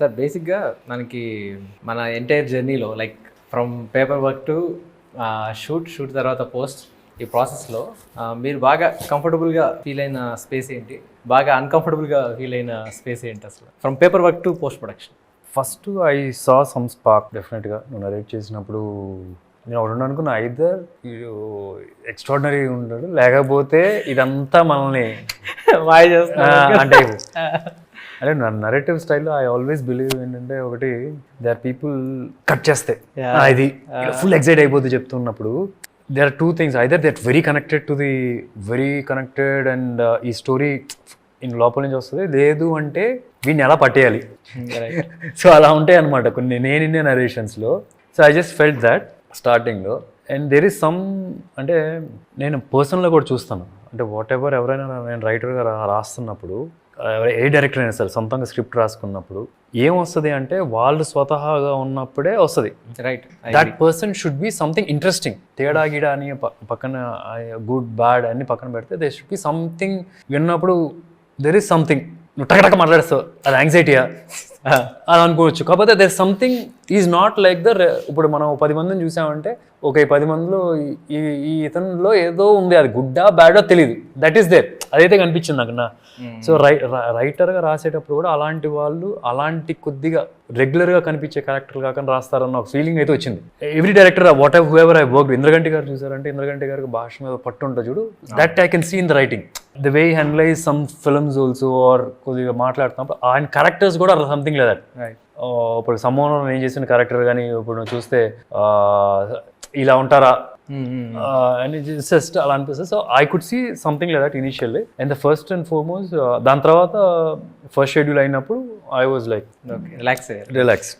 Sir బేసిక్గా మనకి మన ఎంటైర్ జర్నీలో like from paper work to shoot తర్వాత పోస్ట్ ఈ ప్రాసెస్లో మీరు బాగా కంఫర్టబుల్గా ఫీల్ అయిన స్పేస్ ఏంటి, బాగా అన్కంఫర్టబుల్గా ఫీల్ అయిన స్పేస్ ఏంటి అసలు from paper work to post production? First I saw some spark డెఫినెట్గా. నువ్వు నరేట్ చేసినప్పుడు నేను ఒకటి అనుకున్నా, ఐదర్ ఎక్స్ట్రాడినరీ ఉంటాడు లేకపోతే ఇదంతా మనల్ని అంటే అంటే నరేటివ్ స్టైల్లో ఐ ఆల్వేస్ బిలీవ్ ఏంటంటే, ఒకటి దే ఆర్ పీపుల్ కట్ చేస్తే ఇది ఫుల్ ఎక్సైట్ అయిపోతుంది చెప్తున్నప్పుడు. there are two things, either they're very connected to the very connected and ఈ స్టోరీ ఇన్ లోపల నుంచి వస్తుంది, లేదు అంటే వీడిని ఎలా పట్టేయాలి. సో అలా ఉంటాయి అనమాట కొన్ని నేను ఇన్నే నరేషన్స్లో. So I just felt that స్టార్టింగ్లో. అండ్ దెర్ ఈస్ సమ్, అంటే నేను పర్సనల్గా కూడా చూస్తాను, అంటే వాట్ ఎవర్ ఎవరైనా నేను రైటర్గా రాస్తున్నప్పుడు, ఏ డైరెక్టర్ అయినా సరే సొంతంగా స్క్రిప్ట్ రాసుకున్నప్పుడు ఏమొస్తుంది అంటే, వాళ్ళు స్వతహాగా ఉన్నప్పుడే వస్తుంది. Right, that person should be something interesting. తేడా గిడ అని పక్కన గుడ్ బ్యాడ్ అన్ని పక్కన పెడితే దే షుడ్ బి సంథింగ్. విన్నప్పుడు దెర్ ఈస్ సంథింగ్, నువ్వు టకటక మాట్లాడేస్తావు, అది యాంగ్జైటీయా అది అనుకోవచ్చు. కాకపోతే there something is not like ఇప్పుడు మనం 10 మందిని చూసామంటే, ఓకే 10 మందిలో ఈ ఇతనిలో ఏదో ఉంది, అది గుడ్డా బ్యాడో తెలియదు, దట్ ఈస్ దేర్, అదైతే కనిపించింది నాకు. సో రైటర్గా రాసేటప్పుడు కూడా అలాంటి వాళ్ళు అలాంటి కొద్దిగా రెగ్యులర్గా కనిపించే క్యారెక్టర్ కాకుండా రాస్తారన్న ఒక ఫీలింగ్ అయితే వచ్చింది. Every director whatever whoever I work, Indraganti garu చూసారంటే, ఇంద్రగంటి గారికి భాష మీద పట్టు ఉంటుంది చూడు, that I can see in the writing. The way handles some films also, or కొద్దిగా మాట్లాడుతున్నప్పుడు ఆయన క్యారెక్టర్స్ కూడా సంథింగ్ లేదా. ఇప్పుడు సమ్మోహన్ నేను చేసిన క్యారెక్టర్ కానీ ఇప్పుడు నువ్వు చూస్తే ఇలా ఉంటారా అని జస్ట్ అలా అనిపిస్తుంది. So I could see something like that initially. And the first and foremost, దాని తర్వాత ఫస్ట్ షెడ్యూల్ అయినప్పుడు ఐ వాజ్ లైక్ రిలాక్స్.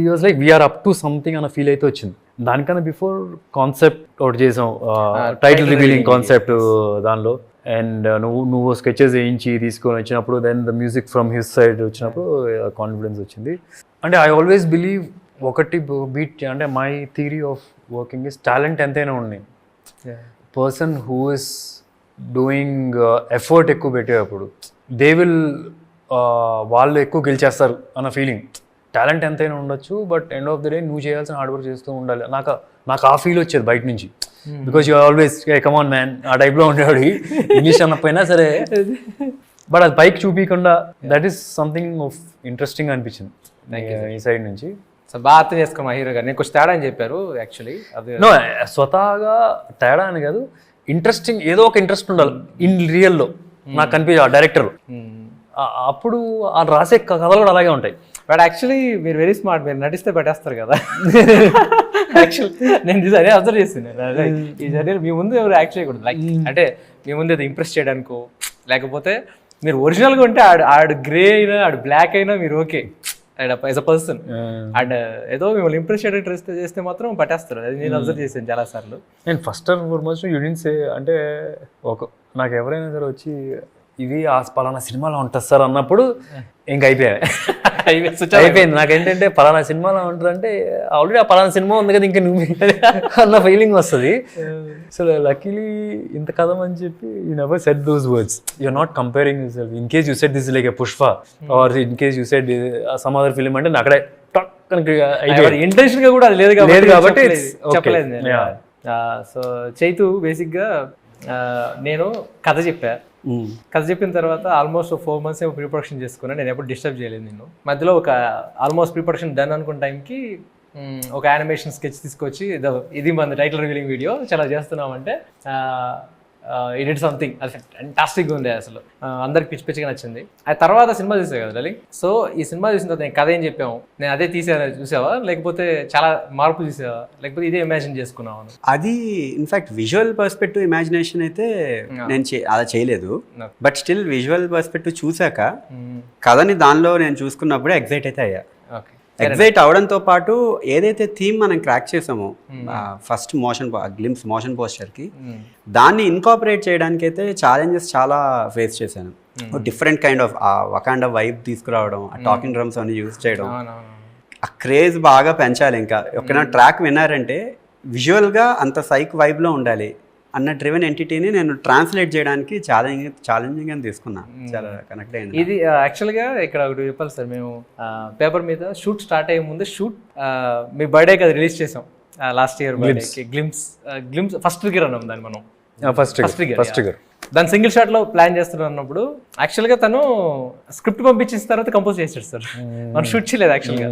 ఈ was like we're up to something అన్న ఫీల్ అయితే వచ్చింది. దానికన్నా బిఫోర్ కాన్సెప్ట్ ఒకటి చేసాం, టైటిల్ రివీలింగ్ కాన్సెప్ట్ దానిలో. అండ్ నువ్వు స్కెచెస్ వేయించి తీసుకొని వచ్చినప్పుడు, then the music from his side వచ్చినప్పుడు కాన్ఫిడెన్స్ వచ్చింది. అంటే ఐ ఆల్వేస్ బిలీవ్ ఒకటి బీట్, అంటే my theory of working is talent ఎంతైనా ఉన్నాయి, person who is doing effort ఎక్కువ పెట్టేటప్పుడు దే విల్ వాళ్ళు ఎక్కువ గెలిచేస్తారు అన్న ఫీలింగ్. టాలెంట్ ఎంతైనా ఉండొచ్చు, but end of the day నువ్వు చేయాల్సిన హార్డ్ వర్క్ చేస్తూ ఉండాలి. నాకు ఆ ఫీల్ వచ్చేది బయట నుంచి, because you always come on man ఆ టైప్లో ఉండేవాడు, ఇంగ్లీష్ అన్నపోయినా సరే. బట్ అది పైకి చూపించకుండా, that is something of interesting అనిపించింది ఈ సైడ్ నుంచి. సో బాగా అర్థం చేసుకో మా హీరో గారు. నేను కొంచెం తేడా అని చెప్పారు యాక్చువల్లీ. అది నో, స్వతహాగా తేడా అని కాదు, ఇంట్రెస్టింగ్ ఏదో ఒక ఇంట్రెస్ట్ ఉండాలి ఇన్ రియల్లో నాకు కనిపించే ఆ డైరెక్టర్. అప్పుడు ఆ రాసే కథలు కూడా అలాగే ఉంటాయి. బట్ యాక్చువల్లీ మీరు వెరీ స్మార్ట్, మీరు నటిస్తే పెట్టేస్తారు కదా. యాక్చువల్లీ నేను అదే అబ్జర్వ్ చేస్తున్నాను. ఈ జర్నీ మీ ముందు ఎవరు యాక్ట్ చేయకూడదు, లైక్ అంటే మీ ముందు ఏదో ఇంప్రెస్ చేయడానికో, లేకపోతే మీరు ఒరిజినల్గా ఉంటే ఆడు గ్రే అయినా ఆడు బ్లాక్ అయినా మీరు okay as a person. And ఏదో మిమ్మల్ని ఇంప్రెస్ చేయడానికి చేస్తే మాత్రం పట్టేస్తారు. అది నేను అబ్జర్వ్ చేశాను చాలా సార్లు. నేను ఫస్ట్ అండ్ ఫార్మోస్ట్ యూనిట్స్ అంటే నాకు ఎవరైనా సరే వచ్చి ఇది ఆ పలానా సినిమాలో ఉంటుంది సార్ అన్నప్పుడు ఇంక అయిపోయింది. నాకేంటంటే పలానా సినిమాలో ఉంటుందంటే ఆల్రెడీ ఆ పలానా సినిమా ఉంది కదా, ఇంకా నువ్వు అన్న ఫీలింగ్ వస్తుంది. సో లక్కీలీ ఇంత కథం అని చెప్పి you never set those words. You're not comparing yourself. In case you set this like a Pushpa or in case you set some other film అంటే అక్కడే ఇంటెన్షన్ గా కూడా అది లేదు కాబట్టి చెప్పలేదు. సో చైతు బేసిక్గా నేను కథ చెప్పిన తర్వాత ఆల్మోస్ట్ 4 months ఏమో ప్రీ ప్రొడక్షన్ చేసుకున్నాను. నేను ఎప్పుడు డిస్టర్బ్ చేయలేదు. నేను మధ్యలో ఒక ఆల్మోస్ట్ ప్రీ ప్రొడక్షన్ డన్ అనుకున్న టైంకి ఒక యానిమేషన్ స్కెచ్ తీసుకొచ్చి ఇది మన టైటిల్ రివీలింగ్ వీడియో చాలా చేస్తున్నామంటే ఇట్ సంథింగ్ అది ఫ్యాంటాస్టిక్గా ఉంది. అసలు అందరికి పిచ్చిగా నచ్చింది. ఆ తర్వాత సినిమా చూసావు కదా లలి. సో ఈ సినిమా చూసిన తర్వాత నేను కథ ఏం చెప్పాము, నేను అదే చూసావా, లేకపోతే చాలా మార్పులు చూసావా, లేకపోతే ఇదే ఇమాజిన్ చేసుకున్నావు? అది ఇన్ఫాక్ట్ విజువల్ పర్స్పెక్టివ్ ఇమాజినేషన్ అయితే నేను అలా చేయలేదు. బట్ స్టిల్ విజువల్ పర్స్పెక్టివ్ చూసాక కథని దానిలో నేను చూసుకున్నప్పుడే ఎగ్జైట్ అయితే అయ్యా. ఎగ్జైట్ అవడంతో పాటు ఏదైతే థీమ్ మనం క్రాక్ చేసామో ఫస్ట్ గ్లిమ్స్ మోషన్ పోస్చర్కి, దాన్ని ఇన్కాపరేట్ చేయడానికి అయితే ఛాలెంజెస్ చాలా ఫేస్ చేశాను. డిఫరెంట్ కైండ్ ఆఫ్ వకాండా వైబ్ తీసుకురావడం, ఆ టాకింగ్ డ్రమ్స్ అన్ని యూజ్ చేయడం, ఆ క్రేజ్ బాగా పెంచాలి. ఇంకా ఒక ట్రాక్ విన్నారంటే విజువల్గా అంత సైక్ వైబ్లో ఉండాలి, అన్న డ్రివెన్ ఎంటిటీని నేను ట్రాన్స్లేట్ చేయడానికి ఛాలెంజింగ్ అని తీసుకున్నా. చాలా కనెక్ట్ అయింది. ఇది యాక్చువల్గా ఇక్కడ ఒకటి చెప్పాలి సార్, మేము పేపర్ మీద షూట్ స్టార్ట్ అయ్యే ముందు మీ బర్త్డేకి అది రిలీజ్ చేసాం లాస్ట్ ఇయర్ బర్త్డేకి. గ్లిమ్స్ ఫస్ట్ ట్రిగర్ అన్నాం దాన్ని మనం. ఫస్ట్ ట్రిగర్ దాని సింగిల్ షాట్ లో ప్లాన్ చేస్తున్నప్పుడు యాక్చువల్గా తను స్క్రిప్ట్ పంపించిన తర్వాత కంపోజ్ చేసాడు సార్. మనం షూట్ చేయలేదు యాక్చువల్గా.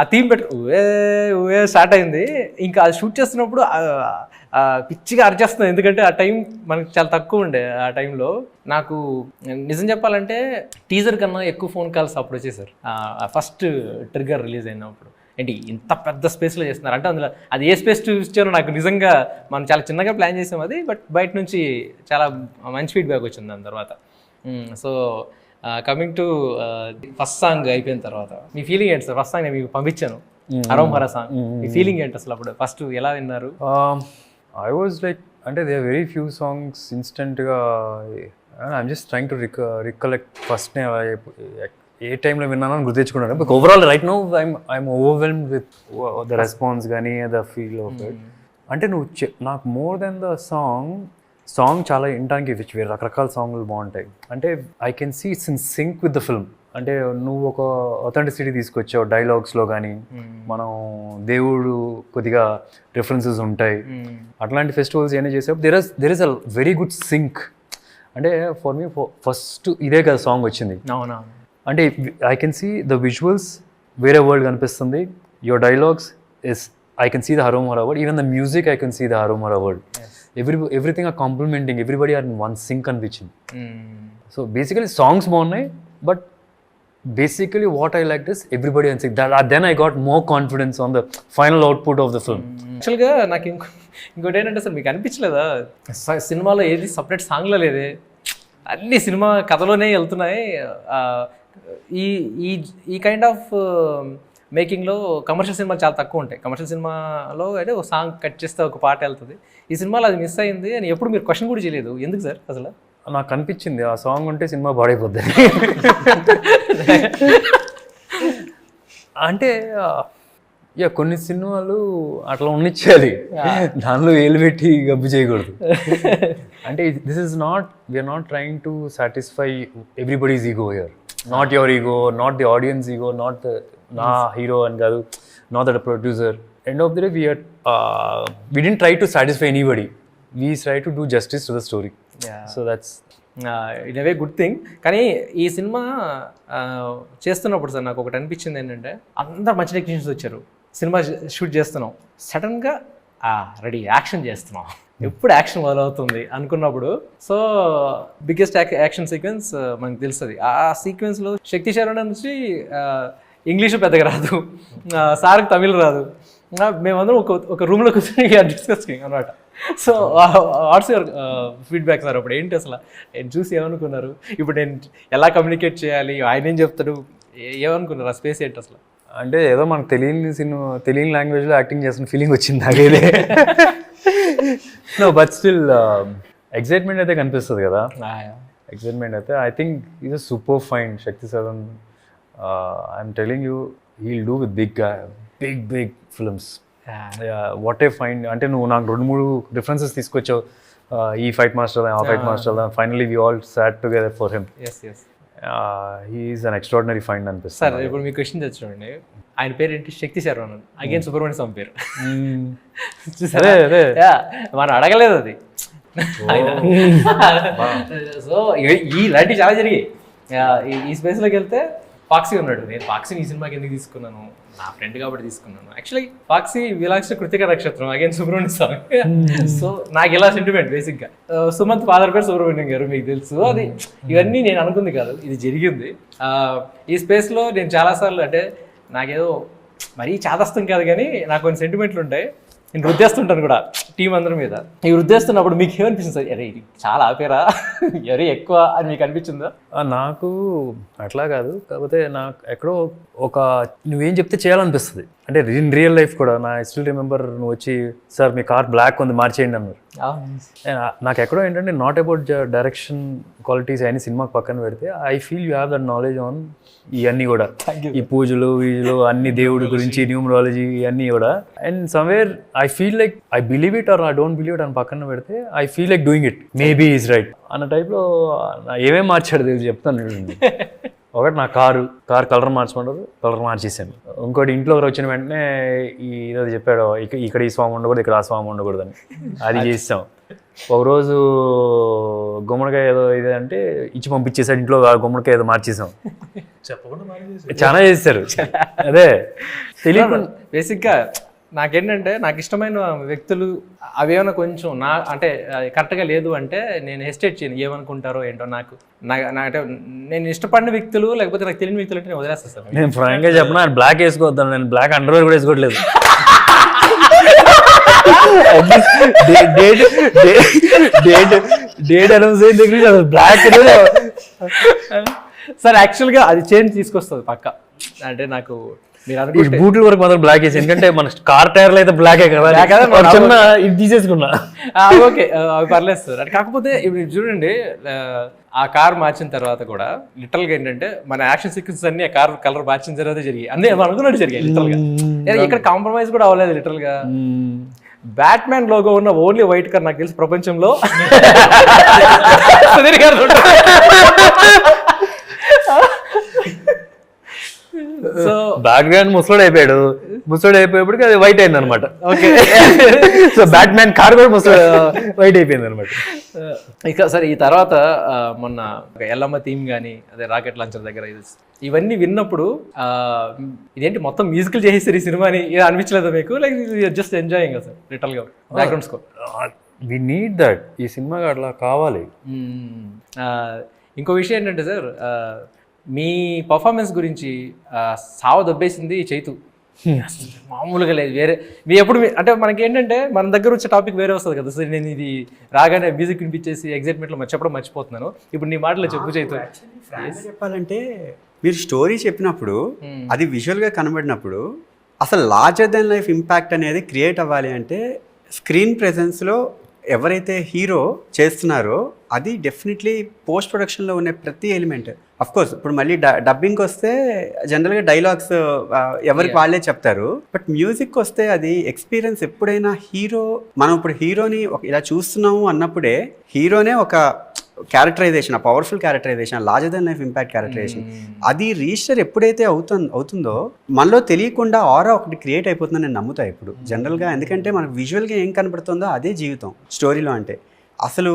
ఆ థీమ్ ఊవే స్టార్ట్ అయింది. ఇంకా అది షూట్ చేస్తున్నప్పుడు పిచ్చిగా అరిచేస్తుంది, ఎందుకంటే ఆ టైం మనకి చాలా తక్కువ ఉండే. ఆ టైంలో నాకు నిజం చెప్పాలంటే టీజర్ కన్నా ఎక్కువ ఫోన్ కాల్స్ అప్పుడు వచ్చేసారు ఫస్ట్ ట్రిగర్ రిలీజ్ అయినప్పుడు. ఏంటి ఇంత పెద్ద స్పేస్లో చేస్తున్నారు అంటే, అందులో అది ఏ స్పేస్ చూపించారో నాకు నిజంగా, మనం చాలా చిన్నగా ప్లాన్ చేసాం అది, బట్ బయట నుంచి చాలా మంచి ఫీడ్బ్యాక్ వచ్చింది దాని తర్వాత. So coming to first song అయిపోయిన తర్వాత మీ ఫీలింగ్ ఏంటి సార్? ఫస్ట్ సాంగ్ నేను మీకు పంపించాను, హరోం హరా సాంగ్. మీ ఫీలింగ్ ఏంటి అసలు అప్పుడు? ఫస్ట్ ఎలా విన్నారు? ఐ వాజ్ లైక్, అంటే దే వెరీ ఫ్యూ సాంగ్స్ ఇన్స్టెంట్గా I'm just trying to recollect ఫస్ట్నే ఏ టైంలో విన్నానని గుర్తు తెచ్చుకున్నాను. But overall right now I'm overwhelmed with the response కానీ ద ఫీల్ ఆఫ్ ఇట్. అంటే నాకు మోర్ దెన్ ద సాంగ్ చాలా వినడానికి వేరే రకరకాల సాంగ్లు బాగుంటాయి. అంటే I can see it's in sync with the film. అంటే నువ్వు ఒక అథెంటిసిటీ తీసుకొచ్చావు డైలాగ్స్లో కానీ, మనం దేవుడు కొద్దిగా రిఫరెన్సెస్ ఉంటాయి. అట్లాంటి ఫెస్టివల్స్ ఏమైనా చేసావు, there is a very good sync. అంటే ఫర్ మీ ఫస్ట్ ఇదే కదా సాంగ్ వచ్చింది. అవునా? అంటే I can see the visuals, వేరే వరల్డ్ కనిపిస్తుంది. Your dialogues is I can see the Harom Hara world. Even the music I can see the Harom Hara world. Everything are complimenting, everybody are in one sync అనిపించింది. So basically songs బాగున్నాయి, but basically what I liked is everybody and then I got more confidence on the final output of the film. యాక్చువల్గా నాకు ఇంకోటి ఏంటంటే sir, మీకు అనిపించలేదా సినిమాలో ఏది సపరేట్ సాంగ్లో లేదే, అన్ని సినిమా కథలోనే వెళ్తున్నాయి. ఈ కైండ్ ఆఫ్ మేకింగ్లో కమర్షియల్ సినిమాలు చాలా తక్కువ ఉంటాయి. కమర్షియల్ సినిమాలో అంటే ఒక సాంగ్ కట్ చేస్తే ఒక పాట వెళ్తుంది. ఈ సినిమాలో అది మిస్ అయింది అని ఎప్పుడు మీరు క్వశ్చన్ కూడా చేయలేదు, ఎందుకు సార్? అసలు నాకు అనిపించింది ఆ సాంగ్ ఉంటే సినిమా పాడైపోద్ది. అంటే కొన్ని సినిమాలు అట్లా ఉన్నిచ్చేది, దానిలో ఏలు పెట్టి గబ్బు చేయకూడదు. అంటే this is not, we're not trying to satisfy everybody's ego here. Not your ego, not the audience ego, not నా హీరో అని కాదు, not that producer. End of the day we didn't try to satisfy anybody. We try to do justice to the story. So that's in way good thing. కానీ ఈ cinema చేస్తున్నప్పుడు sir నాకు ఒకటి అనిపించింది ఏంటంటే, అందరు మంచి టెక్నీషియన్స్ వచ్చారు, సినిమా షూట్ చేస్తున్నాం, సడన్గా రెడీ యాక్షన్ చేస్తున్నాం, ఎప్పుడు యాక్షన్ మొదలవుతుంది అనుకున్నప్పుడు, సో బిగ్గెస్ట్ యాక్షన్ సీక్వెన్స్ మనకు తెలుస్తుంది. ఆ సీక్వెన్స్లో శక్తి శరణ నుంచి ఇంగ్లీషు పెద్దగా రాదు, సార్కి తమిళ్ రాదు, మేమందరం ఒక రూమ్లో కూర్చొని డిస్కసింగ్ అనమాట. So what's your feedback sir? అప్పుడు ఏంటి అసలు నేను చూసి ఏమనుకున్నారు? ఇప్పుడు నేను ఎలా కమ్యూనికేట్ చేయాలి, ఆయన ఏం చెప్తాడు, ఏమనుకున్నారు? ఆ స్పేస్ ఏంటి అసలు? అంటే ఏదో మనకు తెలియని లాంగ్వేజ్లో యాక్టింగ్ చేస్తున్న ఫీలింగ్ వచ్చింది నాకేదే. నో బట్ స్టిల్ ఎక్సైట్మెంట్ అయితే కనిపిస్తుంది కదా. ఎక్సైట్మెంట్ అయితే I think is a super fine శక్తి సదన్. I'm telling you, he'll do with big films. What a fine. అంటే నువ్వు నాకు 2-3 రిఫరెన్సెస్ తీసుకొచ్చావు, ఈ ఫైట్ మాస్టర్, ఆ fight master, finally we all sat together for him. He is an extraordinary find అనిపిస్తుంది. Sir ఇప్పుడు మీ క్వశ్చన్ తెచ్చుకోండి, ఆయన పేరు ఏంటి? శక్తి శర్వణన్, అగైన్ సుబ్రహ్మణ్య స్వామి పేరు. మనం అడగలేదు అది. సో ఇలాంటివి చాలా జరిగాయి. ఈ స్పేస్లోకి వెళ్తే ఫాక్సీ ఉన్నాడు. నేను ఫాక్సీని ఈ సినిమాకి ఎందుకు తీసుకున్నాను, నా ఫ్రెండ్ కాబట్టి తీసుకున్నాను. యాక్చువల్లీ ఫాక్సీ విలాక్ష కృతిక నక్షత్రం, అగైన్ సుబ్రహ్మణ్య స్వామి. సో నాకు ఇలా సెంటిమెంట్ బేసిక్గా. సుమంత్ ఫాదర్ పేరు సుబ్రహ్మణ్యం గారు, మీకు తెలుసు. అది ఇవన్నీ నేను అనుకుంది కాదు, ఇది జరిగింది. ఈ స్పేస్లో నేను చాలాసార్లు, అంటే నాకేదో మరీ చాదస్తం కాదు కానీ నాకు కొన్ని సెంటిమెంట్లు ఉంటాయి, నేను వృద్ధేస్తుంటాను కూడా టీం అందరి మీద. ఈ వృద్ధేస్తున్నప్పుడు మీకు ఏమనిపిస్తుంది సార్? అరే ఇది చాలా ఆపేరా, ఎవరి ఎక్కువ అని మీకు అనిపించిందా? నాకు అట్లా కాదు, కాకపోతే నాకు ఎక్కడో నువ్వేం చెప్తే చేయాలనిపిస్తుంది. అంటే ఇన్ రియల్ లైఫ్ కూడా, నా స్టిల్ రిమెంబర్ నువ్వు వచ్చి సార్ మీ కార్ బ్లాక్ ఉంది మార్చేయండి అన్నారు. నాకు ఎక్కడో ఏంటంటే నాట్ అబౌట్ డైరెక్షన్ క్వాలిటీస్ అని సినిమాకి పక్కన పెడితే I feel you have that knowledge on ఇవన్నీ కూడా, ఈ పూజలు వీజులు అన్ని దేవుడి గురించి, న్యూమరాలజీ ఇవన్నీ కూడా. And somewhere I feel like I believe it or I don't believe it అని పక్కన పెడితే I feel like doing it, maybe is right అన్న టైప్లో ఏమేమి మార్చాడు తెలిసి చెప్తాను. ఒకటి నా కారు కలర్ మార్చమంటారు, కలర్ మార్చేసాను. ఇంకోటి ఇంట్లో వచ్చిన వెంటనే ఏదో చెప్పాడు, ఇక్కడ ఈ స్వామి ఉండకూడదు, ఇక్కడ ఆ స్వామి ఉండకూడదు అని, అది చేసాం. ఒకరోజు గుమ్మడికాయ ఏదో ఇదే అంటే ఇచ్చి పంపించేసాడు, ఇంట్లో గుమ్మడికాయ ఏదో మార్చేసాం. చాలా చేస్తారు. అదే తెలియదు. బేసిక్గా నాకేంటంటే నాకు ఇష్టమైన వ్యక్తులు అవేమైనా కొంచెం నా అంటే కరెక్ట్గా లేదు అంటే నేను హెసిటేట్ చేయను, ఏమనుకుంటారో ఏంటో. నాకు అంటే నేను ఇష్టపడిన వ్యక్తులు లేకపోతే నాకు తెలియని వ్యక్తులు అంటే నేను వదిలేస్తాను సార్. నేను ఫ్రాంక్గా చెప్పిన బ్లాక్ వేసుకోవద్దాను, నేను బ్లాక్ అండర్వేర్ కూడా వేసుకోవట్లేదు. డేట్ అనౌన్స్ అయిన దగ్గర బ్లాక్ సార్ యాక్చువల్గా అది చేంజ్ తీసుకొస్తుంది పక్క. అంటే నాకు బూట్ల వరకు మాత్రం బ్లాక్ వేసి, ఎందుకంటే మన కార్ టైర్లు అయితే బ్లాకే కదా, చిన్న ఇది తీసేసుకున్నా. ఓకే అవి పర్లేదు సార్. అంటే కాకపోతే ఇప్పుడు చూడండి, ఆ కార్ మార్చిన తర్వాత కూడా లిటరల్ గా ఏంటంటే మన యాక్షన్ సీక్వెన్స్ అన్ని ఆ కార్ కలర్ మార్చిన తర్వాత జరిగాయి, అన్నీ అనుకున్నట్టు జరిగాయి లిటరల్ గా. ఇక్కడ కాంప్రమైజ్ కూడా అవ్వలేదు లిటరల్ గా. బ్యాట్మ్యాన్ లోగో ఉన్న ఓన్లీ వైట్ కార్ నాకు తెలిసి ప్రపంచంలో సుధీర్ గారు. సో బ్యాక్గ్రౌండ్ ముసలోడు అయిపోయేప్పటికి అది వైట్ అయింది అనమాట. ఓకే, సో బ్యాట్మ్యాన్ కార్ కూడా వైట్ అయిపోయింది అనమాట. ఇక సరే, ఈ తర్వాత మొన్న ఎల్లమ్మ థీమ్ కానీ అదే రాకెట్ లాంచర్ దగ్గర ఇవన్నీ విన్నప్పుడు ఇదేంటి మొత్తం మ్యూజికల్ చేసేసారు ఈ సినిమాని అనిపించలేదు మీకు? Like just enjoying sir literal గా background score. We need that, ఈ సినిమాకి అట్లా కావాలి. ఇంకో విషయం ఏంటంటే సార్, మీ పర్ఫార్మెన్స్ గురించి సావ దొబ్బేసింది చైతు. మామూలుగా లేదు. వేరే మీ ఎప్పుడు అంటే మనకి ఏంటంటే మన దగ్గర వచ్చే టాపిక్ వేరే వస్తుంది కదా సార్. నేను ఇది రాగానే మ్యూజిక్ వినిపించేసి ఎగ్జైట్మెంట్లో చెప్పడం మర్చిపోతున్నాను. ఇప్పుడు నీ మాటలో చెప్పు చైతు. చెప్పాలంటే మీరు స్టోరీ చెప్పినప్పుడు అది విజువల్గా కనబడినప్పుడు అసలు లార్జర్ దెన్ లైఫ్ ఇంపాక్ట్ అనేది క్రియేట్ అవ్వాలి అంటే స్క్రీన్ ప్రెజెన్స్లో ఎవరైతే హీరో చేస్తున్నారో అది డెఫినెట్లీ పోస్ట్ ప్రొడక్షన్లో ఉన్న ప్రతి ఎలిమెంట్. అఫ్ కోర్స్ ఇప్పుడు మళ్ళీ డబ్బింగ్కి వస్తే జనరల్గా డైలాగ్స్ ఎవరికి వాళ్ళే చెప్తారు, బట్ మ్యూజిక్ వస్తే అది ఎక్స్పీరియన్స్. ఎప్పుడైనా హీరో మనం ఇప్పుడు హీరోని ఇలా చూస్తున్నాము అన్నప్పుడే హీరోనే ఒక క్యారెక్టరైజేషన్, ఆ powerful characterisation, larger than life impact characterisation అది రిజిస్టర్ ఎప్పుడైతే అవుతుందో మనలో తెలియకుండా ఆరా ఒకటి క్రియేట్ అయిపోతుందని నేను నమ్ముతా ఇప్పుడు జనరల్గా. ఎందుకంటే మనకు విజువల్గా ఏం కనపడుతుందో అదే జీవితం స్టోరీలో. అంటే అసలు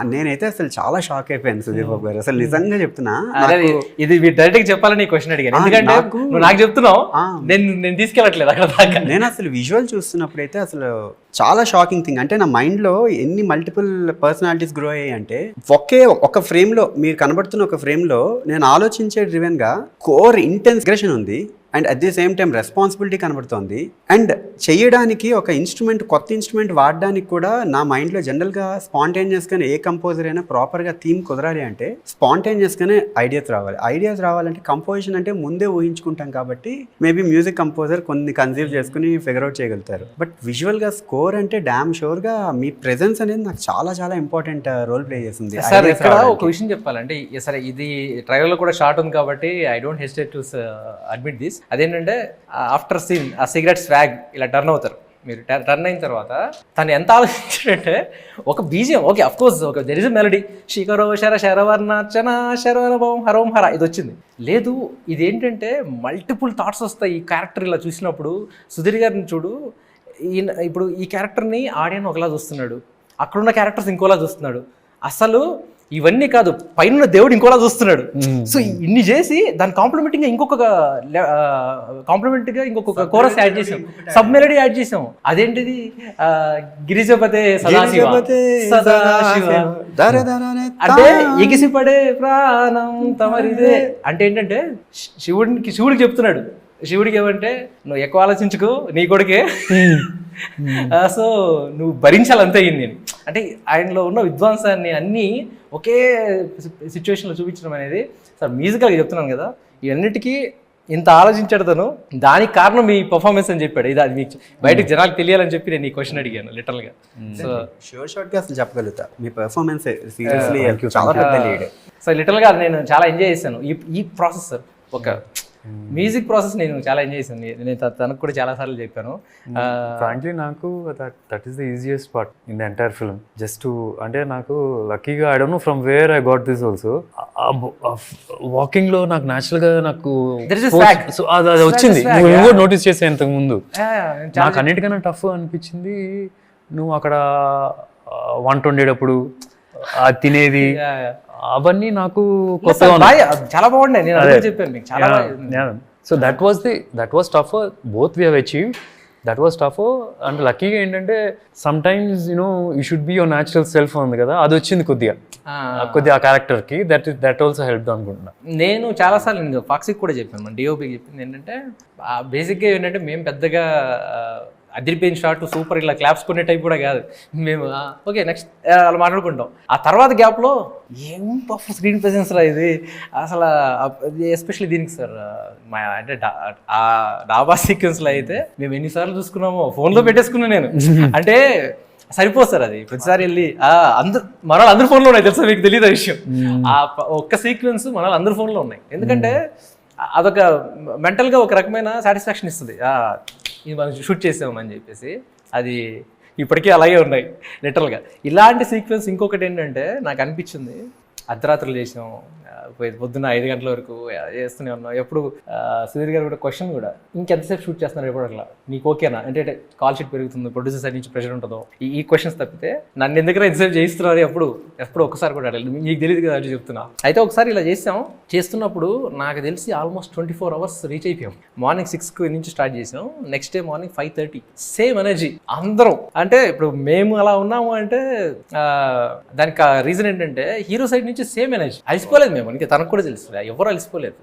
నేనైతే అసలు చాలా షాక్ అయిపోయాను సుధీర్ బాబు గారు, అసలు నిజంగా చెప్తున్నా. ఇది డైరెక్ట్ గా చెప్పాలని క్వశ్చన్ అడిగాను, ఎందుకంటే నువ్వు నాకు చెప్తున్నావు, నేను తీసుకెళ్ళట్లేదు అక్కడ దాకా. నేను అసలు విజువల్ చూస్తున్నప్పుడు అయితే అసలు చాలా షాకింగ్ థింగ్. అంటే నా మైండ్లో ఎన్ని మల్టిపుల్ పర్సనాలిటీస్ గ్రో అయ్యాయి అంటే ఒక ఫ్రేమ్లో మీరు కనబడుతున్న ఒక ఫ్రేమ్లో నేను ఆలోచించే డ్రివెన్గా కోర్ ఇంటెన్స్గ్రేషన్ ఉంది and at the same time responsibility కనబడుతోంది. అండ్ చేయడానికి ఒక ఇన్స్ట్రుమెంట్, కొత్త ఇన్స్ట్రుమెంట్ వాడడానికి కూడా నా మైండ్లో జనరల్గా స్పాంటేనియస్గానే ఏ కంపోజర్ అయినా ప్రాపర్గా థీమ్ కుదరాలి అంటే స్పాంటేనియస్గానే ఐడియాస్ రావాలంటే కంపోజిషన్ అంటే ముందే ఊహించుకుంటాం కాబట్టి మేబీ మ్యూజిక్ కంపోజర్ కొన్ని కన్సీవ్ చేసుకుని ఫిగర్ అవుట్ చేయగలుగుతారు. బట్ విజువల్గా స్కోర్ అంటే డామ్ షూర్గా మీ ప్రెజెన్స్ అనేది నాకు చాలా చాలా ఇంపార్టెంట్ రోల్ ప్లే చేస్తుంది. సార్ ఇక్కడ ఒక విషయం చెప్పాలంటే, సరే ఇది ట్రైలర్లో కూడా షార్ట్ ఉంది కాబట్టి I don't hesitate to admit this. అదేంటంటే ఆఫ్టర్ సీన్ ఆ సిగరెట్ స్వాగ్ ఇలా టర్న్ అవుతారు, మీరు టర్న్ అయిన తర్వాత తను ఎంత ఆలోచించాడంటే ఒక బీజియం, ఓకే అఫ్ కోర్స్ ఒక దెర్ ఇస్ ఎ మెలడీ, శిఖరో శర శరవర్ణర్చన శరవరభం హరోం హర ఇది వచ్చింది. లేదు, ఇదేంటంటే మల్టిపుల్ థాట్స్ వస్తాయి ఈ క్యారెక్టర్ ఇలా చూసినప్పుడు. సుధీర్ గారిని చూడు, ఇప్పుడు ఈ క్యారెక్టర్ని ఆడియన్ ఒకలా చూస్తున్నాడు, అక్కడున్న క్యారెక్టర్స్ ఇంకోలా చూస్తున్నాడు. అసలు ఇవన్నీ కాదు, పైన దేవుడు ఇంకోలా చూస్తున్నాడు. సో ఇన్ని చేసి దాని కాంప్లిమెంట్గా ఇంకొక కోరస్ యాడ్ చేసాం, సబ్ మెలడీ యాడ్ చేసాం. అదేంటిది గిరిజపతే సదాశివ అంటే ఎగిసిపడే ప్రాణం తమరిదే అంటే ఏంటంటే శివుడికి చెప్తున్నాడు. శివుడికి ఏమంటే నువ్వు ఎక్కువ ఆలోచించుకో, నీ కొడుకే, సో నువ్వు భరించాలంతే అయింది అని. అంటే ఆయనలో ఉన్న విద్వాంసాన్ని అన్నీ ఒకే సిచ్యువేషన్లో చూపించడం అనేది సార్ మ్యూజికల్గా చెప్తున్నాను కదా, ఇవన్నిటికీ ఇంత ఆలోచించాడు తను, దానికి కారణం మీ పర్ఫార్మెన్స్ అని చెప్పాడు. ఇది అది మీకు బయటకు జనాలకు తెలియాలని చెప్పి నేను ఈ క్వశ్చన్ అడిగాను లిటరల్గా. సో షోర్ట్గా అసలు చెప్పగలుగుతా మీ పర్ఫార్మెన్స్ సీరియస్లీ చాలా పెద్ద లీడ్. సో లిటరల్గా నేను చాలా ఎంజాయ్ చేశాను ఈ ప్రాసెస్ సార్. ఒక మ్యూజిక్ ప్రాసెస్ నేను చాలా ఎంజాయ్ చేశాను. నేను తనకు కూడా చాలా సార్లు చెప్పాను. ఫ్రాంక్లీ నాకు that is the easiest part in the entire film. Just అంటే నాకు లక్కీగా I don't know from where I got this also. Walking లో నాకు న్యాచురల్ గా నాకు అది వచ్చింది. నువ్వు కూడా నోటీస్ చేసే ఇంతకు ముందు. నాకు అన్నిటికన్నా టఫ్ అనిపించింది నువ్వు అక్కడ వంట వండేటప్పుడు అది తినేది అవన్నీ నాకు కొత్తగా చాలా బాగుండే. నేను అదే చెప్పాను మీకు చాలా. So that was tough. Both we have achieved. That was tough. And లక్కీగా ఏంటంటే some times you know you should be your natural self ఉంది కదా, అది వచ్చింది కొద్దిగా ఆ క్యారెక్టర్కి. దట్ ఆల్సో హెల్ప్ అనుకుంటున్నా. నేను చాలాసార్లు నేను ఫాక్సీకి కూడా చెప్పాను, మన డిఓపికి చెప్పింది ఏంటంటే బేసిక్గా ఏంటంటే మేము పెద్దగా అదిరిపోయిన షాట్ సూపర్ ఇలా క్లాప్స్ కొనే టైప్ కూడా కాదు మేము. ఓకే నెక్స్ట్ అలా మాట్లాడుకుంటాం. ఆ తర్వాత గ్యాప్లో ఏం పఫ్ స్క్రీన్ ప్రెజెన్స్ రా ఇది అసలు. ఎస్పెషల్లీ దీనికి సార్ మా అంటే ఆ డాబా సీక్వెన్స్లో అయితే మేము ఎన్నిసార్లు చూసుకున్నామో ఫోన్లో పెట్టేసుకున్నాను నేను. అంటే సరిపోదు సార్ అది. ప్రతిసారి వెళ్ళి అందరు మన అందరు ఫోన్లో ఉన్నాయి తెలుసా మీకు తెలియదు విషయం. ఆ ఒక్క సీక్వెన్స్ మన అందరు ఫోన్లో ఉన్నాయి. ఎందుకంటే అదొక మెంటల్గా ఒక రకమైన సాటిస్ఫాక్షన్ ఇస్తుంది. ఇది మనం షూట్ చేసామని చెప్పేసి. అది ఇప్పటికీ అలాగే ఉన్నాయి లిటరల్గా. ఇలాంటి సీక్వెన్స్ ఇంకొకటి ఏంటంటే నాకు అనిపించింది, అర్ధరాత్రులు చేసాం, పొద్దున్న 5 గంటల వరకు చేస్తూనే ఉన్నాం. ఎప్పుడు సుధీర్ గారు కూడా క్వశ్చన్ కూడా ఇంకెంతసేపు షూట్ చేస్తున్నారు ఎప్పుడు అట్లా నీకు ఓకేనా అంటే కాల్ షీట్ పెరుగుతుంది, ప్రొడ్యూసర్ సైడ్ నుంచి ప్రెషర్ ఉంటుందో, ఈ క్వశ్చన్స్ తప్పితే నన్ను ఎందుకు ఎంతసేపు చేయిస్తున్నారు ఎప్పుడు ఒక్కసారి కూడా అడగలేదు. మీకు తెలియదు కదా అంటే చెప్తున్నా. అయితే ఒకసారి ఇలా చేస్తున్నప్పుడు నాకు తెలిసి ఆల్మోస్ట్ 24 అవర్స్ రీచ్ అయిపోయాం. మార్నింగ్ 6 నుంచి స్టార్ట్ చేసాం, next day morning 5:30. Same energy అందరం. అంటే ఇప్పుడు మేము అలా ఉన్నాము అంటే దానికి రీజన్ ఏంటంటే హీరో సైడ్ నుంచి సేమ్ ఎనర్జీ. అలిసిపోలేదు మేము, ఇంకా తనకు కూడా తెలుసు ఎవరు అలిసిపోలేదు.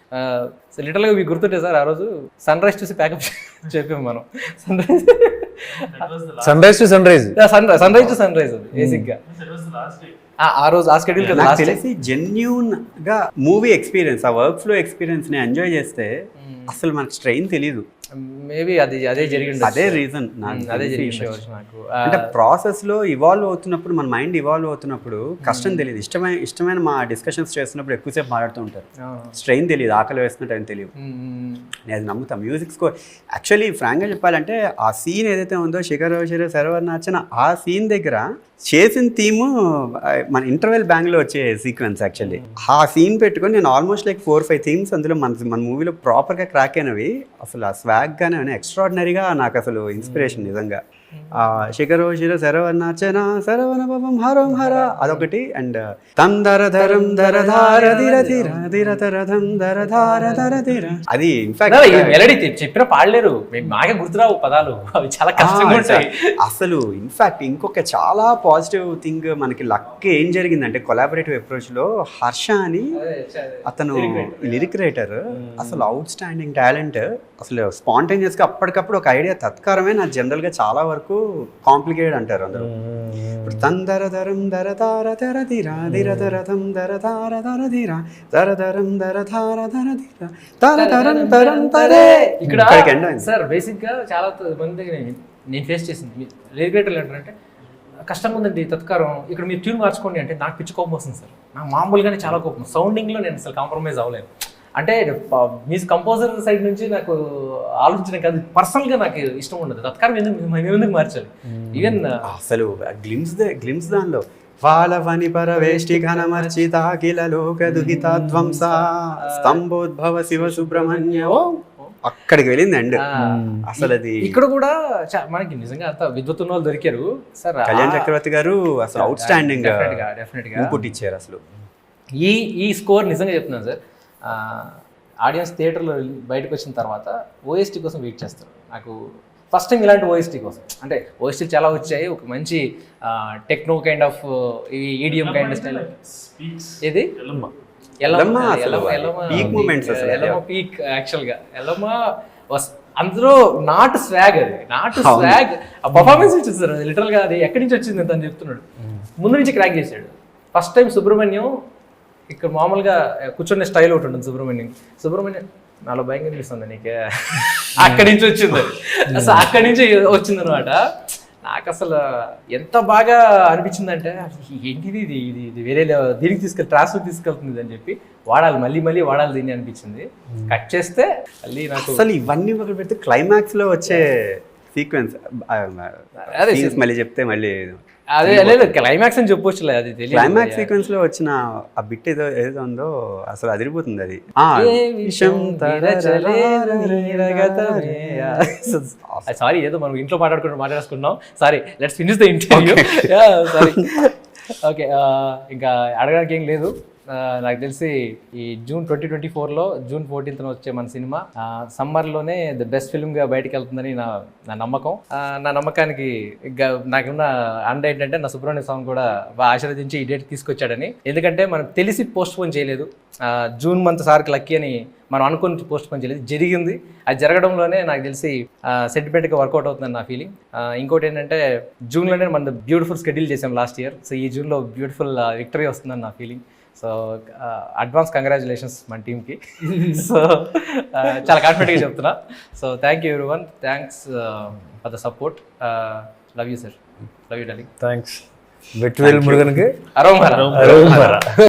లిటరల్గా మీకు గుర్తుంటే సార్ ఆ రోజు సన్ రైజ్ చూసి ప్యాకప్ చెప్పాము మనం. Sunrise to sunrise అది బేసిక్గా ఆ రోజు ఆ స్కెడ్యూల్ కదా. నాకు తెలిసి జెన్యూన్ గా మూవీ ఎక్స్పీరియన్స్, ఆ వర్క్ ఫ్లో ఎక్స్పీరియన్స్ ని ఎంజాయ్ చేస్తే అసలు మనకు స్ట్రెయిన్ తెలియదు. మేబీ అదే జరిగింది. అదే రీజన్ అదే జరిగింది నాకు. అంటే ప్రాసెస్ లో ఇవాల్వ్ అవుతున్నప్పుడు మన మైండ్ ఇవాల్వ్ అవుతున్నప్పుడు కష్టం తెలియదు. ఇష్టమైన మా డిస్కషన్స్ చేస్తున్నప్పుడు ఎక్కువసేపు మాట్లాడుతూ ఉంటారు. స్ట్రెయిన్ తెలియదు, ఆకలి వేస్తున్న టైం తెలియదు. నేను అది నమ్ముతాను. మ్యూజిక్ స్కోర్ యాక్చువల్లీ ఫ్రాంక్గా చెప్పాలంటే ఆ సీన్ ఏదైతే ఉందో శిఖర్ సర్వర్నాచన, ఆ సీన్ దగ్గర చేసిన థీము మన ఇంటర్వెల్ బ్యాంగ్లో వచ్చే సీక్వెన్స్. యాక్చువల్లీ ఆ సీన్ పెట్టుకొని నేను ఆల్మోస్ట్ లైక్ 4-5 థీమ్స్ అందులో మన మూవీలో ప్రాపర్గా క్రాక్ అయినవి. అసలు ఆ స్వాగ్ గానే ఎక్స్ట్రాడినరీగా నాకు అసలు ఇన్స్పిరేషన్ నిజంగా. శిఖరో శిర శరవనాచన శరవణ పవం హరం హర అదొకటి. అండ్ తందరధరం దరధార ధిర ధిర ధిరధరధం దరధార ధర ధిర అది ఇన్ఫాక్ట్ మెలడీ చెప్పిన పాడలేరు, మాకే గుర్తురావు పదాలు, అవి చాలా కష్టంగా ఉంటాయి అసలు. ఇన్ఫాక్ట్ ఇంకొక చాలా పాజిటివ్ థింగ్ మనకి లక్ ఏం జరిగిందంటే కొలాబరేటివ్ అప్రోచ్ లో హర్ష అని అతను లిరిక్ రైటర్, అసలు అవుట్ స్టాండింగ్ టాలెంట్. అసలు స్పాంటేనియస్ గా అప్పటికప్పుడు ఒక ఐడియా తత్కారమే. నాకు జనరల్ గా చాలా వరకు కాంప్లికేటెడ్ అంటారు అందరూ. ఇప్పుడు తందరధరం దరధార ధర ధిర ధిరధరధం దరధార ధర ధిర దరధరం దరధార ధర ధిర దరధరం దరం తరే. ఇక్కడ సార్ బేసిక్ గా చాలా మంది నేను ఫేస్ చేసింది లిరిక్ రైటర్లు ఏంటంటే కష్టంగా ఉందండి తత్కారం, ఇక్కడ మీరు ట్యూన్ మార్చుకోండి అంటే నాకు పిచ్చి కోపం వస్తుంది సార్. నాకు మామూలుగానే చాలా కోపం. సౌండింగ్లో నేను అసలు కాంప్రమైజ్ అవ్వలేను. అంటే మ్యూజిక్ కంపోజర్ సైడ్ నుంచి నాకు ఆలోచించడం కాదు, పర్సనల్గా నాకు ఇష్టం ఉండదు. తత్కారం ఎందుకు మార్చాలి. ఈవెన్ అసలు గ్లిమ్స్ దానిలో వాలవని పరవేష్టి ఘనమర్చిత అఖిల లోక దుహితాధ్వంస స్తంభోద్భవ శివ సుబ్రహ్మణ్య అక్కడికి వెళ్ళింది అండ్ అసలు అది. ఇక్కడ కూడా మనకి నిజంగా అంత విద్వత్తున్న వాళ్ళు దొరికారు సార్. కళ్యాణ్ చక్రవర్తి గారు అసలు అవుట్ స్టాండింగ్ డెఫినెట్గా ఇన్పుట్ ఇచ్చారు. అసలు ఈ స్కోర్ నిజంగా చెప్తున్నాను సార్, ఆడియన్స్ థియేటర్లో బయటకు వచ్చిన తర్వాత ఓఎస్టీ కోసం వెయిట్ చేస్తారు. నాకు ఫస్ట్ టైం ఇలాంటి ఓఎస్టీ కోసం, అంటే ఓఎస్టీ చాలా వచ్చాయి, ఒక మంచి techno kind of ఈడియం kind of style. ఇది పీక్ యాక్చువల్గా ఎల్లమ్మ అందులో నాట్ స్వాగ్, అది నాట్ స్వాగ్ ఆ పర్ఫార్మెన్స్ ఇచ్చింది సార్. లిటరల్గా అది ఎక్కడి నుంచి వచ్చింది అని తను చెప్తున్నాడు. ముందు నుంచి క్రాక్ చేశాడు. ఫస్ట్ టైం సుబ్రహ్మణ్యం ఇక్కడ మామూలుగా కూర్చునే స్టైల్ ఒకటి ఉంటుంది సుబ్రహ్మణ్యం నాలో భయం కనిపిస్తుంది నీకే. అక్కడి నుంచి వచ్చింది, అసలు అక్కడి నుంచి వచ్చింది అనమాట. నాకు అసలు ఎంత బాగా అనిపించిందంటే ఏంటిది ఇది ఇది ఇది వేరే దీనికి ట్రాన్స్ఫర్ తీసుకెళ్తుంది అని చెప్పి వాడాలి, మళ్ళీ మళ్ళీ వాడాలి దీన్ని అనిపించింది. కట్ చేస్తే మళ్ళీ నాకు అసలు ఇవన్నీ ఒకటి పెడితే క్లైమాక్స్ లో వచ్చే సీక్వెన్స్ అదే మళ్ళీ చెప్తే మళ్ళీ అదే లేదు క్లైమాక్స్ అని చెప్పొచ్చులే, అది తెలియదు. క్లైమాక్స్ సీక్వెన్స్ లో వచ్చిన ఆ బిట్ ఏదో ఏదో ఉందో అసలు అదిరిపోతుంది అది. సారీ ఏదో మనం ఇంట్లో మాట్లాడేసుకున్నాం. Sorry, let's finish the interview. Sorry. Okay, ఇంకా అడగడానికి ఏం లేదు. నాకు తెలిసి ఈ జూన్ 2024లో June 14th వచ్చే మన సినిమా సమ్మర్లోనే ద బెస్ట్ ఫిల్మ్గా బయటకు వెళ్తుందని నా నమ్మకం. నా నమ్మకానికి నాకున్న అండ ఏంటంటే నా సుబ్రహ్మణ్య స్వామి కూడా బాగా ఆశీర్వదించి ఈ డేట్ తీసుకొచ్చాడని. ఎందుకంటే మనం తెలిసి పోస్ట్ పోన్ చేయలేదు, జూన్ మంత్ సార్కి లక్కీ అని మనం అనుకుని పోస్ట్ పోన్ చేయలేదు, జరిగింది. అది జరగడంలోనే నాకు తెలిసి సెంటిమెంట్గా వర్కౌట్ అవుతుందని నా ఫీలింగ్. ఇంకోటి ఏంటంటే జూన్లోనే మనం బ్యూటిఫుల్ షెడ్యూల్ చేసాం లాస్ట్ ఇయర్. సో ఈ జూన్లో బ్యూటిఫుల్ విక్టరీ వస్తుందని నా ఫీలింగ్. సో అడ్వాన్స్ కంగ్రాచులేషన్స్ మన టీమ్కి. సో చాలా కాన్ఫిడెంట్గా చెప్తున్నా. So thank you everyone, thanks for the support. Love you sir, love you darling. Thanks. Vetrivel మురుగన్కి అరోమరా.